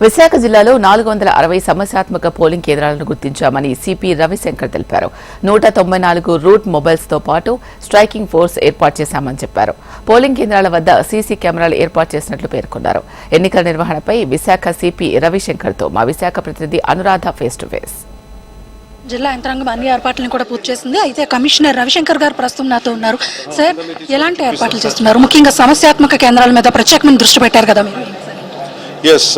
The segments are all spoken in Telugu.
విశాఖ జిల్లాలో 460 సమస్యాత్మక పోలింగ్ కేంద్రాలను గుర్తించామని సిపి రవిశంకర్ తెలిపారు. 194 రూట్ మొబైల్స్ తో పాటు స్ట్రైకింగ్ ఫోర్స్ ఏర్పాటు చేశామని చెప్పారు. పోలింగ్ కేంద్రాల వద్ద సీసీ కెమెరాలు ఏర్పాటు చేసినట్లు పేర్కొన్నారు. ఎన్నికల నిర్వహణపై విశాఖ సిపి రవిశంకర్ తో మా విశాఖ ప్రతినిధి అనురాధ ఫేస్ టు ఫేస్. జిల్లా యంత్రాంగం అన్ని ఏర్పాట్లను కూడా పూర్తి చేసింది. అయితే కమిషనర్ రవిశంకర్ గారు ప్రస్తుతం నాతో ఉన్నారు. సార్, ఎలాంటి ఏర్పాట్లు చేస్తున్నారు? ముఖ్యంగా సమస్యాత్మక కేంద్రాల మీద ప్రత్యేకమైన దృష్టి పెట్టారు కదా మీరు. ఎస్,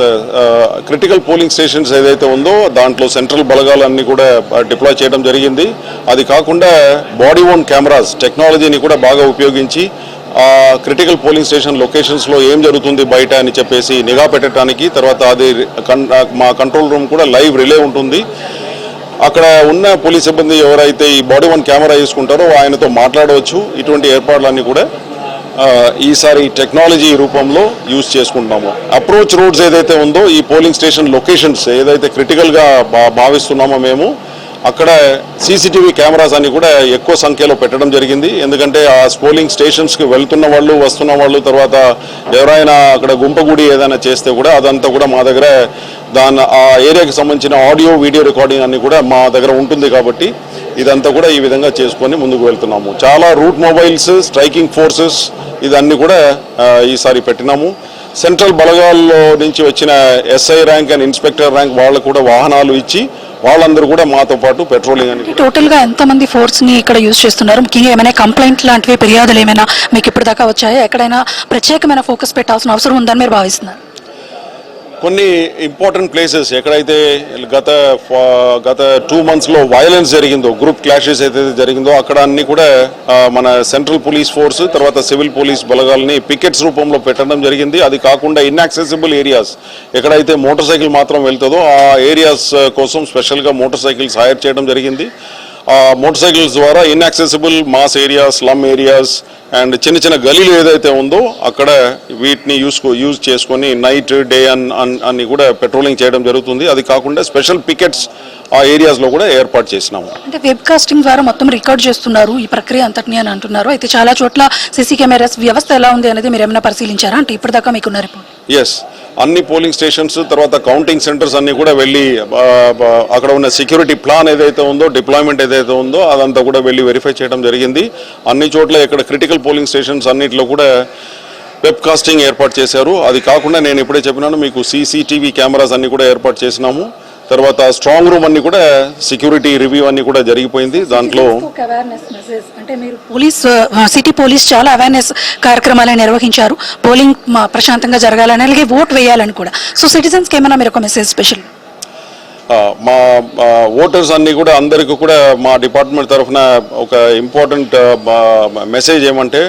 క్రిటికల్ పోలింగ్ స్టేషన్స్ ఏదైతే ఉందో దాంట్లో సెంట్రల్ బలగాలన్నీ కూడా డిప్లాయ్ చేయడం జరిగింది. అది కాకుండా బాడీ ఓన్ కెమెరాస్ టెక్నాలజీని కూడా బాగా ఉపయోగించి క్రిటికల్ పోలింగ్ స్టేషన్ లొకేషన్స్లో ఏం జరుగుతుంది బయట అని చెప్పేసి నిఘా పెట్టడానికి, తర్వాత అది మా కంట్రోల్ రూమ్ కూడా లైవ్ రిలే ఉంటుంది. అక్కడ ఉన్న పోలీస్ సిబ్బంది ఎవరైతే ఈ బాడీ ఓన్ కెమెరా తీసుకుంటారో ఆయనతో మాట్లాడవచ్చు. ఇటువంటి ఏర్పాట్లన్నీ కూడా ఈసారి టెక్నాలజీ రూపంలో యూజ్ చేసుకుంటున్నాము. అప్రోచ్ రోడ్స్ ఏదైతే ఉందో ఈ పోలింగ్ స్టేషన్ లొకేషన్స్ ఏదైతే క్రిటికల్గా భావిస్తున్నామో మేము అక్కడ సీసీటీవీ కెమెరాస్ అన్ని కూడా ఎక్కువ సంఖ్యలో పెట్టడం జరిగింది. ఎందుకంటే ఆ పోలింగ్ స్టేషన్స్కి వెళ్తున్న వాళ్ళు వస్తున్న వాళ్ళు తర్వాత ఎవరైనా అక్కడ గుంపగుడి ఏదైనా చేస్తే కూడా అదంతా కూడా మా దగ్గర ఆ ఏరియాకి సంబంధించిన ఆడియో వీడియో రికార్డింగ్ అన్ని కూడా మా దగ్గర ఉంటుంది. కాబట్టి ఇదంతా కూడా ఈ విధంగా చేసుకొని ముందుకు వెళ్తున్నాము. చాలా రూట్ మొబైల్స్, స్ట్రైకింగ్ ఫోర్సెస్ ఇదన్నీ కూడా ఈసారి పెట్టినాము. సెంట్రల్ బలగాల్లో నుంచి వచ్చిన SI rank and inspector rank వాళ్ళకు కూడా వాహనాలు ఇచ్చి వాళ్ళందరూ కూడా మాతో పాటు పెట్రోలింగ్ అని. టోటల్ గా ఎంత మంది ఫోర్స్ ని ఇక్కడ యూజ్ చేస్తున్నారు? ముఖ్యంగా ఏమైనా కంప్లైంట్ లాంటివి, ఫిర్యాదులు ఏమైనా మీకు ఇప్పుడు దాకా వచ్చాయా? ఎక్కడైనా ప్రత్యేకమైన ఫోకస్ పెట్టాల్సిన అవసరం ఉందని మీరు భావిస్తున్నారు? కొన్ని ఇంపార్టెంట్ ప్లేసెస్ ఎక్కడైతే గత 2 monthsలో వైలెన్స్ జరిగిందో, గ్రూప్ క్లాషెస్ ఏదైతే జరిగిందో అక్కడ అన్ని కూడా మన సెంట్రల్ పోలీస్ ఫోర్స్ తర్వాత సివిల్ పోలీస్ బలగాల్ని పికెట్స్ రూపంలో పెట్టడం జరిగింది. అది కాకుండా ఇన్యాక్సెసిబుల్ ఏరియాస్ ఎక్కడైతే మోటార్ సైకిల్ మాత్రం వెళ్తుందో ఆ ఏరియాస్ కోసం స్పెషల్గా మోటార్ సైకిల్స్ హైర్ చేయడం జరిగింది. ఆ మోటార్ సైకిల్స్ ద్వారా inaccessible mass areas, slum areas and చిన్న చిన్న గలీలు ఏదైతే ఉందో అక్కడ వీటిని యూజ్ చేసుకొని నైట్ డే అన్ని కూడా పెట్రోలింగ్ చేయడం జరుగుతుంది. అది కాకుండా స్పెషల్ పికెట్స్ ఆ ఏరియాస్లో కూడా ఏర్పాటు చేసినాము. అంటే వెబ్ కాస్టింగ్ ద్వారా మొత్తం రికార్డ్ చేస్తున్నారు ఈ ప్రక్రియ అంతటిని అని అంటున్నారు. అయితే చాలా చోట్ల సీసీ కెమెరాస్ వ్యవస్థ ఎలా ఉంది అనేది మీరు ఏమైనా పరిశీలించారా? అంటే ఇప్పటిదాకా మీకున్న రిపోర్ట్. ఎస్, అన్ని పోలింగ్ స్టేషన్స్ తర్వాత కౌంటింగ్ సెంటర్స్ అన్ని కూడా వెళ్ళి అక్కడ ఉన్న సెక్యూరిటీ ప్లాన్ ఏదైతే ఉందో, డిప్లాయ్మెంట్ ఏదైతే ఉందో అదంతా కూడా వెళ్ళి వెరిఫై చేయడం జరిగింది. అన్ని చోట్ల ఇక్కడ క్రిటికల్ పోలింగ్ స్టేషన్స్ అన్నింటిలో కూడా వెబ్ కాస్టింగ్ ఏర్పాటు చేశారు. అది కాకుండా నేను ఇప్పుడే చెప్పినాను మీకు సీసీటీవీ కెమెరాస్ అన్ని కూడా ఏర్పాటు చేసినాము. తర్వాత స్ట్రాంగ్ రూమ్ అన్ని కూడా సెక్యూరిటీ రివ్యూ అన్ని కూడా జరిగిపోయింది. దాంట్లో అంటే మీరు సిటీ పోలీస్ చాలా అవేర్నెస్ కార్యక్రమాలను నిర్వహించారు. పోలింగ్ ప్రశాంతంగా జరగాలని, అలాగే ఓట్ వేయాలని కూడా. సో సిటిజన్స్కి ఏమైనా మీరు ఒక మెసేజ్ స్పెషల్? మా ఓటర్స్ అన్ని కూడా అందరికీ కూడా మా డిపార్ట్మెంట్ తరఫున ఒక ఇంపార్టెంట్ మెసేజ్ ఏమంటే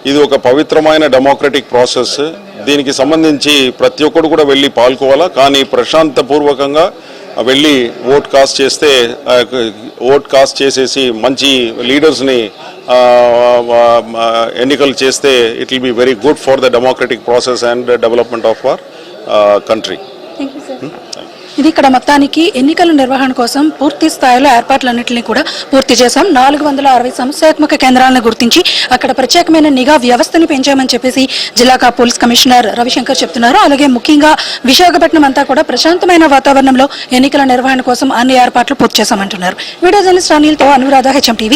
ఇది ఒక పవిత్రమైన డెమోక్రటిక్ ప్రాసెస్. దీనికి సంబంధించి ప్రతి ఒక్కరు కూడా వెళ్ళి పాల్గొవాలా, కానీ ప్రశాంతపూర్వకంగా వెళ్ళి ఓట్ కాస్ట్ చేసేసి మంచి లీడర్స్ని ఎన్నికలు చేస్తే it will be very good for the democratic process and development of our country. ఇది ఇక్కడ మొత్తానికి ఎన్నికల నిర్వహణ కోసం పూర్తి స్థాయిలో ఏర్పాట్లన్నింటినీ కూడా పూర్తి చేశాం. 460 సమస్యాత్మక కేంద్రాలను గుర్తించి అక్కడ ప్రత్యేకమైన నిఘా వ్యవస్థని పెంచామని చెప్పేసి జిల్లా పోలీస్ కమిషనర్ రవిశంకర్ చెప్తున్నారు. అలాగే ముఖ్యంగా విశాఖపట్నం అంతా కూడా ప్రశాంతమైన వాతావరణంలో ఎన్నికల నిర్వహణ కోసం అన్ని ఏర్పాట్లు పూర్తి చేశామంటున్నారు. వీడియో జర్నలిస్ట్ అనిల్తో అనురాధ, HM TV.